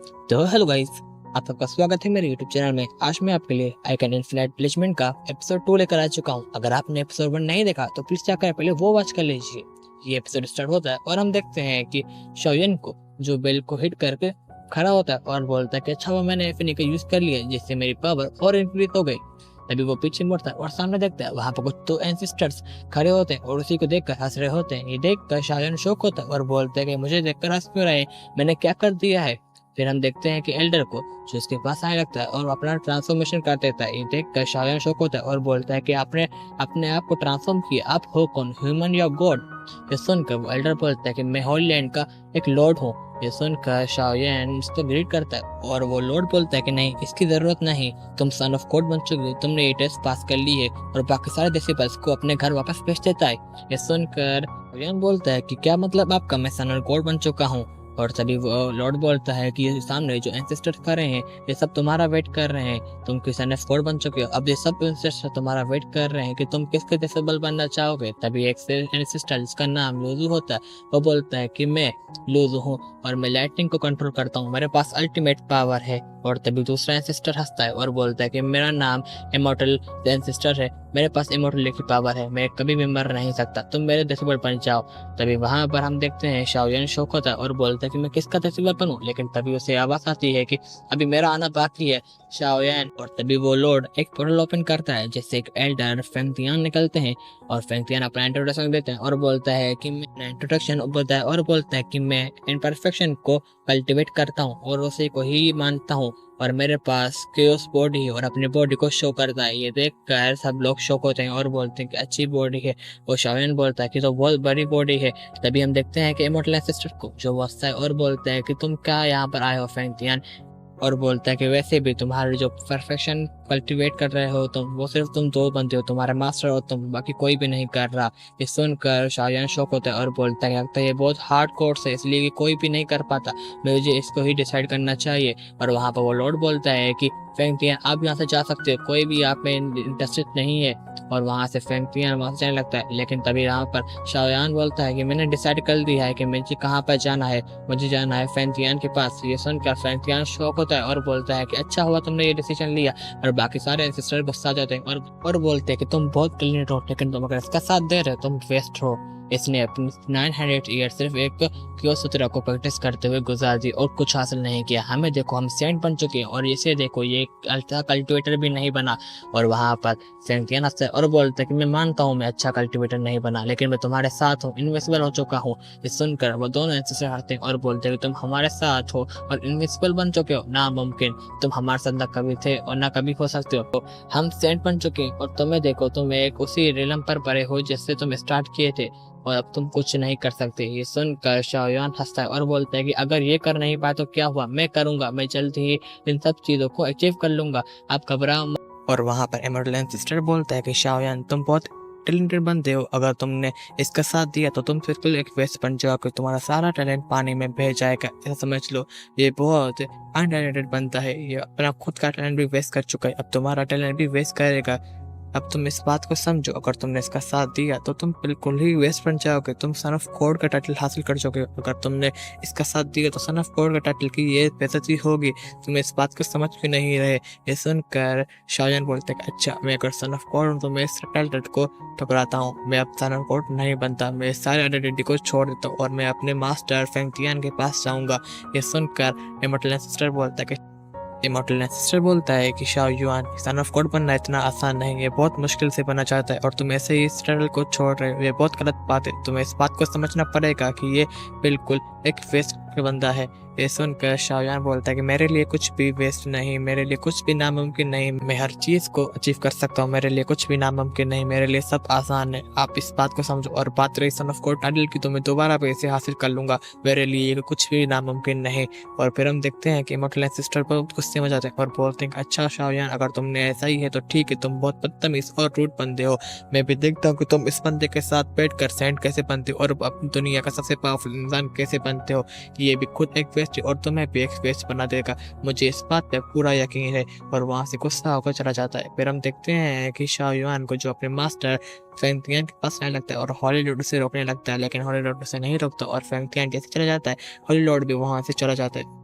तो hello guys, आप सबका स्वागत है मेरे यूट्यूब चैनल में। आज मैं आपके लिए आई कैन इन्फिनिट प्लेसमेंट का एपिसोड 2 लेकर आ चुका हूं। अगर आपने एपिसोड 1 नहीं देखा तो प्लीज जाकर पहले वो वॉच कर लीजिए। ये एपिसोड स्टार्ट होता है और हम देखते हैं कि शाओयन को जो बेल को हिट करके खड़ा होता है और बोलता है कि अच्छा वो मैंने एफनी का यूज कर लिया जिससे मेरी पावर और इंक्रीज हो गई। तभी वो पीछे मुड़ता है और सामने देखता है वहां पर कुछ तो एंसेस्टर्स खड़े होते हैं और उसी को देखकर हंस रहे होते हैं। ये देखकर शाओयन शौक होता है और बोलते हैं कि मुझे देखकर हंस क्यों रहे हैं, मैंने क्या कर दिया है। फिर हम देखते हैं कि एल्डर को जो इसके पास आने लगता है और अपना ट्रांसफॉर्मेशन कर देता है। ये देखकर शाओयन शौक होता है और बोलता है कि आपने अपने आप को ट्रांसफॉर्म किया, आप हो कौन, ह्यूमन या गॉड। ये सुनकर वो एल्डर बोलता है कि मैं होली लैंड का एक लॉर्ड हूँ। ये सुनकर शाओयन इसको ग्रीट करता है और वो लॉर्ड बोलता है कि नहीं, इसकी जरूरत नहीं, तुम सन ऑफ गॉड बन चुके हो, तुमने ये टेस्ट पास कर ली है। और बाकी सारे डिसिपल्स को अपने घर वापस भेज देता है। ये सुनकर शाओयन बोलता है कि क्या मतलब आपका, मैं सन ऑफ गॉड बन चुका हूँ। और तभी वो लॉर्ड बोलता है कि ये सामने जो एंसेस्टर्स खड़े हैं ये सब तुम्हारा वेट कर रहे हैं, तुम किसान स्कोर बन चुके हो, अब ये सब एंसेस्टर्स तुम्हारा वेट कर रहे हैं कि तुम किसके डिसेबल बनना चाहोगे। तभी एक एंसेस्टर जिसका नाम लूजू होता है वो बोलता है कि मैं लूजू हूँ और मैं लाइटनिंग को कंट्रोल करता हूँ, मेरे पास अल्टीमेट पावर है। और तभी दूसरा एंसेस्टर हंसता है और बोलता है कि मेरा नाम इमॉर्टल एंसेस्टर है, मेरे पास इमॉर्टल की पावर है, मैं कभी भी मर नहीं सकता, तुम मेरे डिसेबल बन जाओ। तभी वहां पर हम देखते हैं शाओयन शौक होता है और बोलता है कि मैं किसका डिसेबल बनूं, लेकिन तभी उसे आवाज आती है कि अभी मेरा आना बाकी है शाओयन। और तभी वो लॉर्ड एक पोर्टल ओपन करता है जिससे एक एल्डर फेंगतियान निकलते हैं और फेंगतियान अपना इंट्रोडक्शन देते हैं और बोलता है कि मैं इंट्रोडक्शन बोलता है और बोलता है कि मैं इम्परफेक्शन को कल्टिवेट करता हूँ और उसे को ही मानता हूँ और मेरे पास केओस बॉडी है और अपनी बॉडी को शो करता है। ये देखकर सब लोग शौक होते हैं और बोलते हैं कि अच्छी बॉडी है। वो शाओयन बोलता है कि तो बहुत बड़ी बॉडी है। तभी हम देखते हैं कि इमॉर्टल एंसेस्टर को जो वो हंसता है और बोलता है कि तुम क्या यहाँ पर आए हो फेंगतियान। और बोलता है कि वैसे भी तुम्हारे जो परफेक्शन कल्टीवेट कर रहे हो तुम, वो सिर्फ तुम दो बंदे हो, तुम्हारा मास्टर हो तुम, बाकी कोई भी नहीं कर रहा। ये सुनकर शाओयन शौक होता है और बोलता है लगता है ये बहुत हार्ड कोर्स है इसलिए कि कोई भी नहीं कर पाता, मुझे इसको ही डिसाइड करना चाहिए। और वहां पर वो लॉर्ड बोलता है कि फेंगतियान आप यहाँ से जा सकते हो, कोई भी आप में इंटरेस्टेड नहीं है। और वहां से फेंगतियान वहां से जाने लगता है, लेकिन तभी यहाँ पर शाओयान बोलता है कि मैंने डिसाइड कर दिया है कि मुझे कहाँ पर जाना है, मुझे जाना है फेंगतियान के पास। ये सुनकर फेंगतियान शौक होता है और बोलता है कि अच्छा हुआ तुमने ये डिसीजन लिया। और बाकी सारे एंसेस्टर गुस्सा जाते हैं और बोलते हैं कि तुम बहुत ब्रिलियंट हो, लेकिन तुम अगर इसका साथ दे रहे हो तुम वेस्ट हो। इसने अपनी 900 ईयर सिर्फ एक क्योसूत्रा को प्रैक्टिस करते हुए गुजार दी और कुछ हासिल नहीं किया। हमें देखो हम सेंट बन चुके हैं और इसे देखो ये अच्छा कल्टिवेटर भी नहीं बना। और वहां पर सेंटियन हंसता है और बोलता है कि मैं मानता हूँ मैं अच्छा कल्टिवेटर नहीं बना, लेकिन मैं तुम्हारे साथ हूँ, इनविजिबल हो चुका हूँ। ये सुनकर वो दोनों एंसेस्टर हंसते हैं और बोलते हैं कि तुम हमारे साथ हो और इनविजिबल बन चुके हो, नामुमकिन, तुम हमारे साथ न कभी थे और न कभी हो सकते हो। तो हम सेंट बन चुके हैं और तुम्हें देखो तुम एक उसी रिलम पर पड़े हो जिससे तुम स्टार्ट किए थे और अब तुम कुछ नहीं कर सकते। ये सुनकर शाओयान हंसता है और बोलता है कि अगर ये कर नहीं पाए तो क्या हुआ, मैं करूंगा, मैं जल्द ही इन सब चीजों को अचीव कर लूंगा, आप घबराओ मत। और वहां पर एमरल्ड सिस्टर बोलता है कि शाओयान तुम बहुत टैलेंटेड बनते हो, अगर तुमने इसका साथ दिया तो तुम बिल्कुल एक वेस्ट बन जाओगे, तुम्हारा सारा टैलेंट पानी में बह जाएगा, ऐसा समझ लो। ये बहुत अनटैलेंटेड बनता है, ये अपना खुद का टैलेंट भी वेस्ट कर चुका है, अब तुम्हारा टैलेंट भी वेस्ट करेगा। अब तुम इस बात को समझो, अगर तुमने इसका साथ दिया तो तुम बिल्कुल ही वेस्ट बन जाओगे, तुम सन ऑफ गॉड का टाइटल हासिल कर चुके हो, अगर तुमने इसका साथ दिया तो सन ऑफ गॉड का टाइटल की ये बेइज्जती होगी, तुम इस बात को समझ क्यों नहीं रहे। ये सुनकर शाओयान बोलते हैं अच्छा मैं अगर सन ऑफ गॉड हूँ तो मैं इस टाइटल को ठुकराता हूँ, मैं अब सन ऑफ गॉड नहीं बनता, मैं सारे आइडेंटिटी को छोड़ देता हूँ और मैं अपने मास्टर फेंगतियान के पास जाऊंगा। ये सुनकर इमॉर्टल सिस्टर बोलता है कि इमॉर्टल सिस्टर बोलता है कि शाओयुआन सन ऑफ गॉड बनना इतना आसान नहीं, ये बहुत मुश्किल से बनना चाहता है और तुम ऐसे ही इस टाइटल को छोड़ रहे हो, ये बहुत गलत बात है, तुम्हें इस बात को समझना पड़ेगा कि ये बिल्कुल एक वेस्ट बंदा है। ये सुनकर शाओयान बोलता है कि मेरे लिए कुछ भी वेस्ट नहीं, मेरे लिए कुछ भी नामुमकिन नहीं, मैं हर चीज को अचीव कर सकता हूँ, मेरे लिए कुछ भी नामुमकिन नहीं, मेरे लिए सब आसान है, आप इस बात को समझो। और बात रही सन ऑफ गॉड टाइटल की तो मैं दोबारा पैसे हासिल कर लूंगा, मेरे लिए कुछ भी नामुमकिन नहीं। और फिर हम देखते हैं कि इमॉर्टल सिस्टर बहुत गुस्से में जाते हैं और बोलते हैं अच्छा शाओयान अगर तुमने ऐसा ही है तो ठीक है, तुम बहुत बदतमीज और रूड बंदे हो, मैं भी देखता हूँ कि तुम इस बंदे के साथ बैठ कर सेंट कैसे बनते हो और अपनी दुनिया का सबसे पावरफुल इंसान कैसे बनते हो, ये भी खुद एक वेस्ट और तुम्हें भी एक वेस्ट बना देगा, मुझे इस बात पे पूरा यकीन है। और वहां से गुस्सा होकर चला जाता है। फिर हम देखते हैं कि शाओयुआन को जो अपने मास्टर फेंगतियान के पास आने लगता है और हॉलीलॉर्ड से रोकने लगता है, लेकिन हॉलीलॉर्ड उसे नहीं रोकता और फेंगतियान जैसे चला जाता है हॉलीलॉर्ड भी वहां से चला जाता है।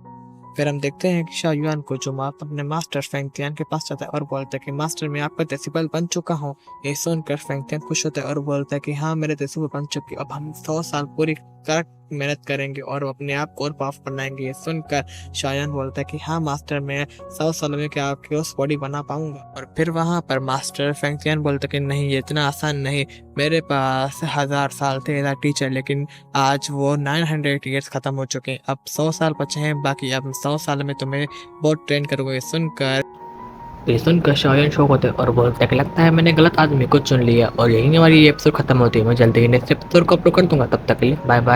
फिर हम देखते हैं कि शाओयुआन को जो माँ अपने मास्टर फेंग तियान के पास जाता है और बोलता है कि मास्टर मैं आपका डेसिबल बन चुका हूँ। ये सुनकर फेंग तियान खुश होता है और बोलता है कि हाँ मेरे डेसिबल बन चुकी, अब हम 100 साल पूरी कड़क मेहनत करेंगे और अपने आप को और पावरफुल बनाएंगे। ये सुनकर शाओयुआन बोलता है कि हाँ मास्टर मैं 100 सालों में क्या आपकी उस बॉडी बना पाऊंगा। और फिर वहाँ पर मास्टर फेंग तियान बोलता है कि नहीं ये इतना आसान नहीं, मेरे पास 1000 साल थे एज टीचर, लेकिन आज वो 900 ईयर्स खत्म हो चुके हैं, अब 100 साल बचे हैं बाकी, अब 100 साल में तुम्हें बहुत ट्रेन करूँगा। ये सुनकर शाओयुआन शौक होता है और बोलता है कि लगता है मैंने गलत आदमी को चुन लिया। और यही हमारी ये एपिसोड खत्म होती है। मैं जल्दी ही नेक्स्ट एपिसोड को अपलोड कर दूंगा, तब तक के लिए बाय बाय।